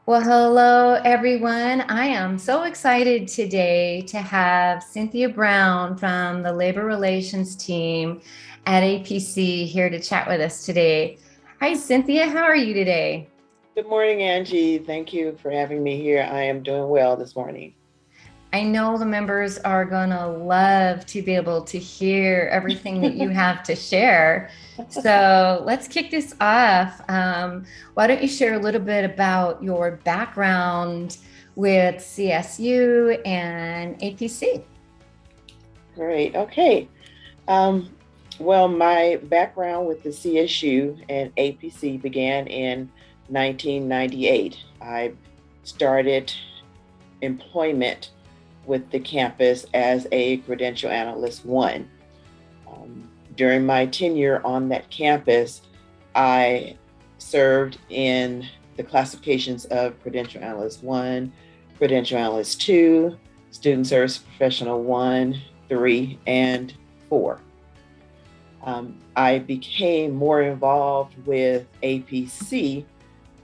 Well, hello, everyone. I am so excited today to have Cynthia Brown from the Labor Relations team at APC here to chat with us today. Hi, Cynthia. How are you today? Good morning, Angie. Thank you for having me here. I am doing well this morning. I know the members are going to love to be able to hear everything that you have to share. So let's kick this off. Why don't you share a little bit about your background with CSU and APC? Great. Okay. Um, well, my background with the CSU and APC began in 1998. I started employment with the campus as a credential analyst one. During my tenure on that campus, I served in the classifications of credential analyst one, credential analyst two, student service professional one, three, and four. I became more involved with APC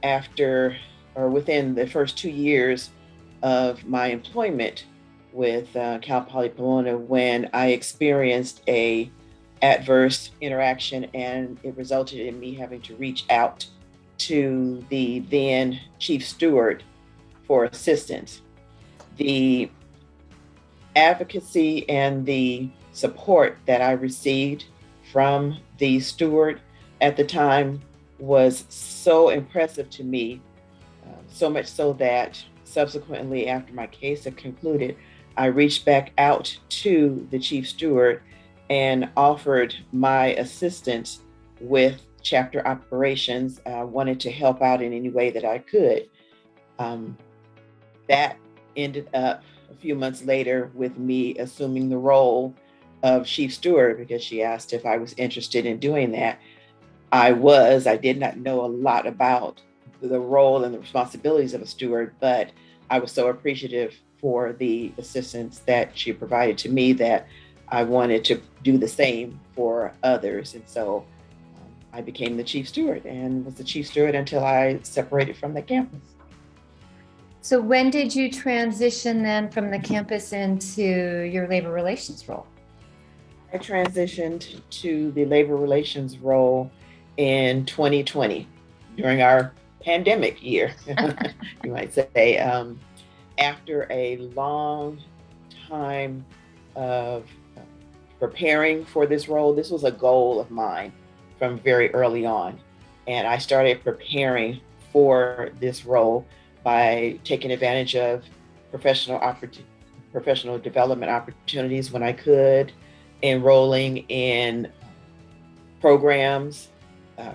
after or within the first 2 years of my employment with Cal Poly Pomona when I experienced a adverse interaction, and it resulted in me having to reach out to the then chief steward for assistance. The advocacy and the support that I received from the steward at the time was so impressive to me, so much so that subsequently, after my case had concluded, I reached back out to the chief steward and offered my assistance with chapter operations. I wanted to help out in any way that I could. Um, that ended up a few months later with me assuming the role of chief steward because she asked if I was interested in doing that. I was. I did not know a lot about the role and the responsibilities of a steward, but I was so appreciative for the assistance that she provided to me that I wanted to do the same for others. And so I became the chief steward and was the chief steward until I separated from the campus. So, when did you transition then from the campus into your labor relations role? I transitioned to the labor relations role in 2020 during our pandemic year, you might say. After a long time of preparing for this role, this was a goal of mine from very early on. And I started preparing for this role by taking advantage of professional professional development opportunities when I could, enrolling in programs,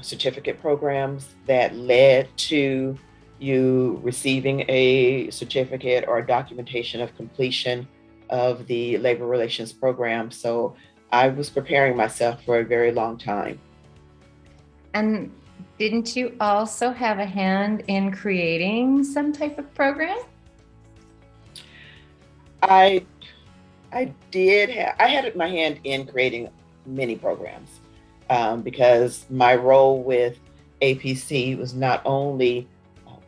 certificate programs that led to you receiving a certificate or a documentation of completion of the labor relations program. So I was preparing myself for a very long time. And didn't you also have a hand in creating some type of program? I I had my hand in creating many programs because my role with APC was not only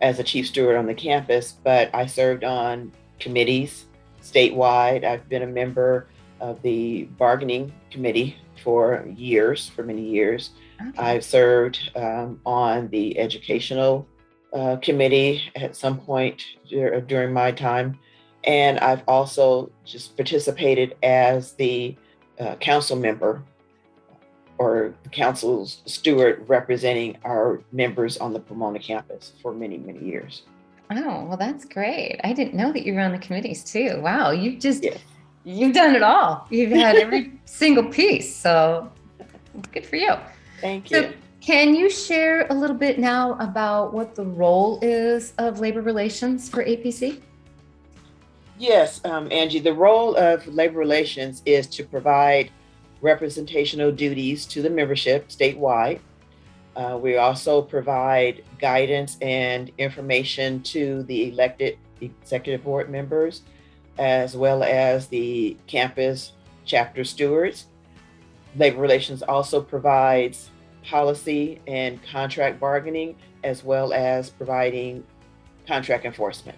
as a chief steward on the campus, but I served on committees statewide. I've been a member of the bargaining committee for many years. Okay. I've served on the educational committee at some point during my time. And I've also just participated as the council member or council's steward representing our members on the Pomona campus for many, many years. Oh, well, that's great. I didn't know that you were on the committees too. Wow, Yes. you've done it all. You've had every single piece. So good for you. Thank So, you. can you share a little bit now about what the role is of labor relations for APC? Yes, Angie, the role of labor relations is to provide representational duties to the membership statewide. We also provide guidance and information to the elected executive board members, as well as the campus chapter stewards. Labor relations also provides policy and contract bargaining, as well as providing contract enforcement.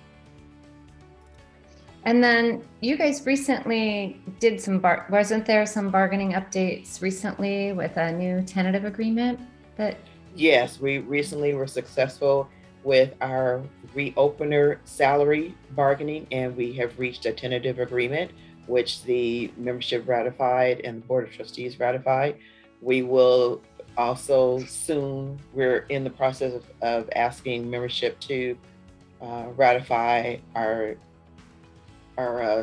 And then you guys recently did wasn't there some bargaining updates recently with a new tentative agreement that? Yes, we recently were successful with our reopener salary bargaining, and we have reached a tentative agreement, which the membership ratified and the Board of Trustees ratified. We will also soon, we're in the process of asking membership to ratify our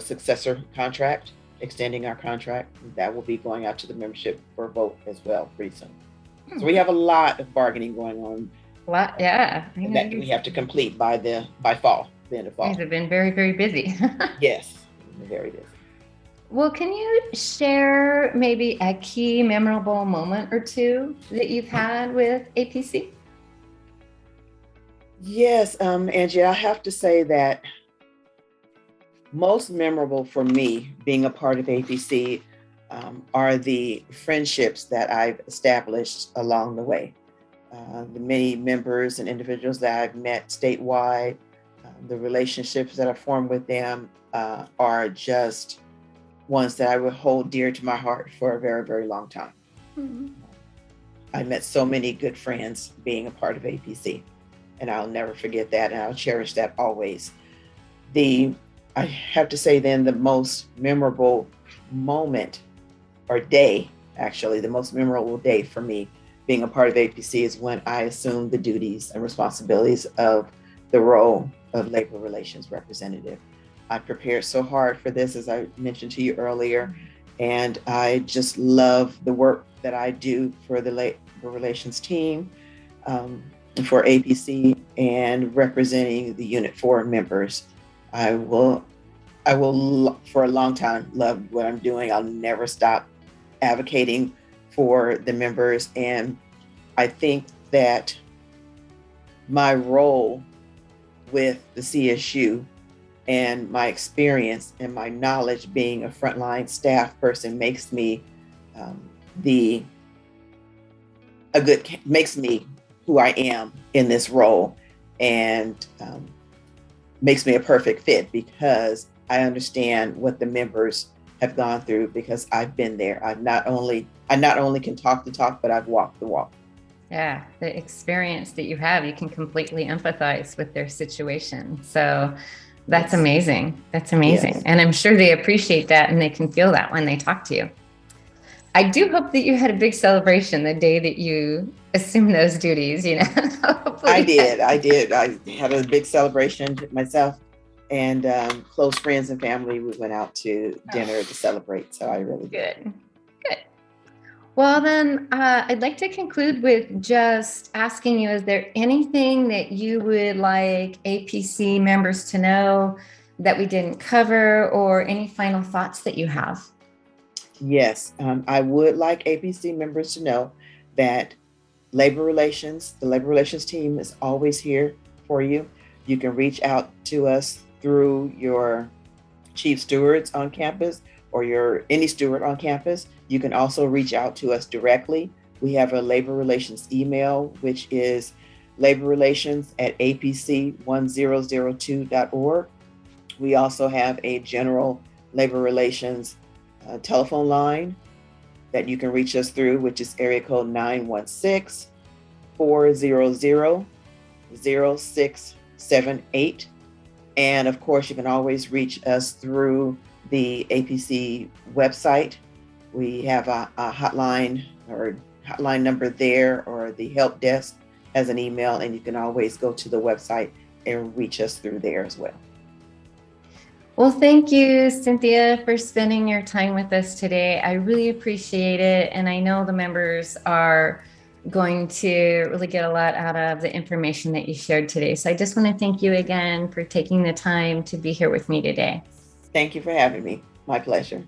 successor contract, extending our contract. That will be going out to the membership for a vote as well pretty soon. So we have a lot of bargaining going on. Yeah. I know that we have to complete by fall, the end of fall. You guys have been very, very busy. Yes, very busy. Well, can you share maybe a key memorable moment or two that you've had with APC? Yes, Angie, I have to say that most memorable for me being a part of APC are the friendships that I've established along the way. The many members and individuals that I've met statewide, the relationships that I formed with them are just ones that I would hold dear to my heart for a very, very long time. Mm-hmm. I met so many good friends being a part of APC, and I'll never forget that, and I'll cherish that always. I have to say then the most memorable moment or day, actually, the most memorable day for me being a part of APC is when I assumed the duties and responsibilities of the role of labor relations representative. I prepared so hard for this, as I mentioned to you earlier, and I just love the work that I do for the labor relations team, for APC, and representing the Unit 4 members. I will for a long time love what I'm doing. I'll never stop advocating for the members. And I think that my role with the CSU and my experience and my knowledge being a frontline staff person makes me makes me who I am in this role, and makes me a perfect fit because I understand what the members have gone through, because I've been there. I not only can talk the talk, but I've walked the walk. Yeah, the experience that you have, you can completely empathize with their situation. So that's yes. Amazing. That's amazing. Yes. And I'm sure they appreciate that, and they can feel that when they talk to you. I do hope that you had a big celebration the day that you assumed those duties, you know. I did. I had a big celebration myself, and close friends and family. We went out to dinner to celebrate. So I really did. Good. Well, then I'd like to conclude with just asking you, is there anything that you would like APC members to know that we didn't cover, or any final thoughts that you have? Yes, I would like APC members to know that the labor relations team is always here for you. You can reach out to us through your chief stewards on campus or any steward on campus. You can also reach out to us directly. We have a labor relations email, which is laborrelations@apc1002.org. We also have a general labor relations telephone line that you can reach us through, which is area code 916-400-0678. And of course, you can always reach us through the APC website. We have a hotline number there, or the help desk has an email, and you can always go to the website and reach us through there as well. Well, thank you, Cynthia, for spending your time with us today. I really appreciate it. And I know the members are going to really get a lot out of the information that you shared today. So I just want to thank you again for taking the time to be here with me today. Thank you for having me. My pleasure.